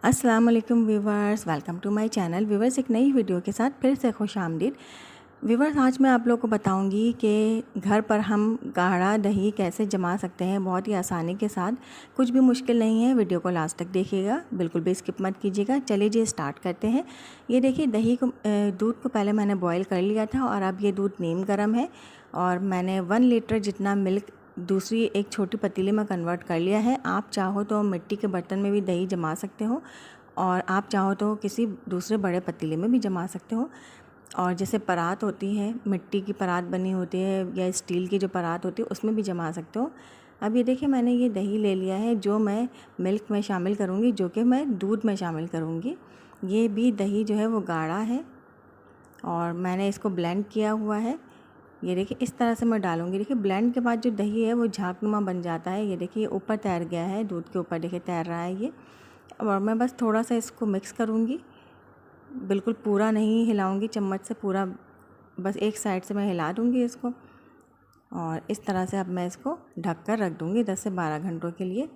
अस्सलाम वालेकुम viewers, welcome to my channel. Viewers, एक नई वीडियो के साथ फिर से खुश आमदीद। व्यूवर्स, आज मैं आप लोगों को बताऊंगी कि घर पर हम गाढ़ा दही कैसे जमा सकते हैं बहुत ही आसानी के साथ। कुछ भी मुश्किल नहीं है, वीडियो को लास्ट तक देखिएगा, बिल्कुल भी स्किप मत कीजिएगा। चलिए जी स्टार्ट करते हैं। ये देखिए, दूध को पहले मैंने बॉईल कर लिया था और अब ये दूध नीम गर्म है और मैंने 1 लीटर जितना मिल्क दूसरी एक छोटी पतीली में कन्वर्ट कर लिया है। आप चाहो तो मिट्टी के बर्तन में भी दही जमा सकते हो और आप चाहो तो किसी दूसरे बड़े पतीले में भी जमा सकते हो। और जैसे परात होती है, मिट्टी की परात बनी होती है या स्टील की जो परात होती है, उसमें भी जमा सकते हो। अब ये देखिए, मैंने ये दही ले लिया है जो मैं मिल्क में शामिल करूँगी, जो कि मैं दूध में शामिल करूँगी। ये भी दही जो है वो गाढ़ा है और मैंने इसको ब्लेंड किया हुआ है। ये देखिए, इस तरह से मैं डालूँगी। देखिए, ब्लेंड के बाद जो दही है वो झागनुमा बन जाता है। ये देखिए, ऊपर तैर गया है, दूध के ऊपर देखिए तैर रहा है ये। और मैं बस थोड़ा सा इसको मिक्स करूँगी, बिल्कुल पूरा नहीं हिलाऊंगी चम्मच से, पूरा बस एक साइड से मैं हिला दूँगी इसको। और इस तरह से अब मैं इसको ढक कर रख दूँगी 10 से 12 घंटों के लिए।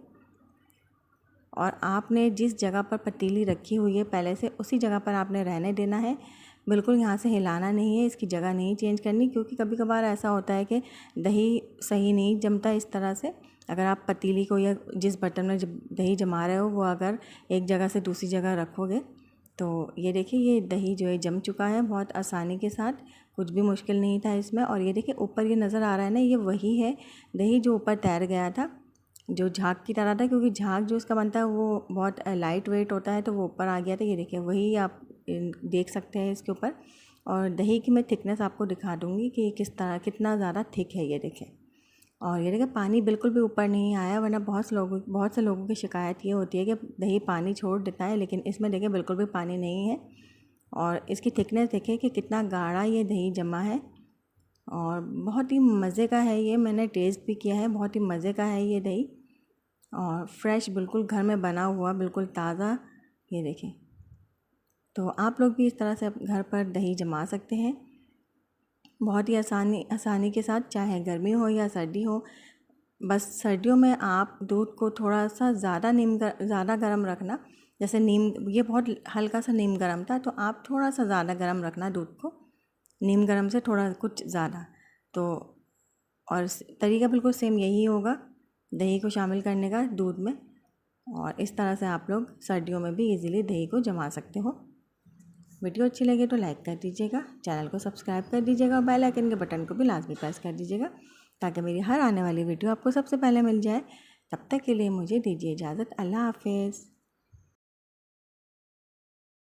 और आपने जिस जगह पर पतीली रखी हुई है पहले से, उसी जगह पर आपने रहने देना है। बिल्कुल यहाँ से हिलाना नहीं है, इसकी जगह नहीं चेंज करनी, क्योंकि कभी कभार ऐसा होता है कि दही सही नहीं जमता इस तरह से। अगर आप पतीली को या जिस बर्तन में दही जमा रहे हो वो अगर एक जगह से दूसरी जगह रखोगे तो ये देखिए, ये दही जो है जम चुका है बहुत आसानी के साथ, कुछ भी मुश्किल नहीं था इसमें। और ये देखिए, ऊपर ये नज़र आ रहा है ना, ये वही है दही जो ऊपर तैर गया था, जो झाग की तरह था, क्योंकि झाग जो इसका बनता है वो बहुत लाइट वेट होता है, तो वो ऊपर आ गया था। ये देखिए, वही आप देख सकते हैं इसके ऊपर। और दही की मैं थिकनेस आपको दिखा दूँगी कि किस तरह कितना ज़्यादा थिक है ये देखें। और ये देखिए, पानी बिल्कुल भी ऊपर नहीं आया, वरना बहुत से लोगों की शिकायत ये होती है कि दही पानी छोड़ देता है, लेकिन इसमें देखिए बिल्कुल भी पानी नहीं है। और इसकी थिकनेस देखिए कि कितना गाढ़ा ये दही जमा है और बहुत ही मज़े का है ये। मैंने टेस्ट भी किया है, बहुत ही मज़े का है ये दही और फ्रेश, बिल्कुल घर में बना हुआ, बिल्कुल ताज़ा। ये देखें, तो आप लोग भी इस तरह से घर पर दही जमा सकते हैं बहुत ही आसानी के साथ, चाहे गर्मी हो या सर्दी हो। बस सर्दियों में आप दूध को थोड़ा सा ज़्यादा गर्म रखना। जैसे नीम, ये बहुत हल्का सा नीम गर्म था, तो आप थोड़ा सा ज़्यादा गर्म रखना दूध को, नीम गर्म से थोड़ा कुछ ज़्यादा। तो और तरीका बिल्कुल सेम यही होगा दही को शामिल करने का दूध में। और इस तरह से आप लोग सर्दियों में भी इजीली दही को जमा सकते हो। वीडियो अच्छी लगे तो लाइक कर दीजिएगा, चैनल को सब्सक्राइब कर दीजिएगा और बेल आइकन के बटन को भी लाजमी प्रेस कर दीजिएगा, ताकि मेरी हर आने वाली वीडियो आपको सबसे पहले मिल जाए। तब तक के लिए मुझे दीजिए इजाज़त। अल्लाह हाफिज़।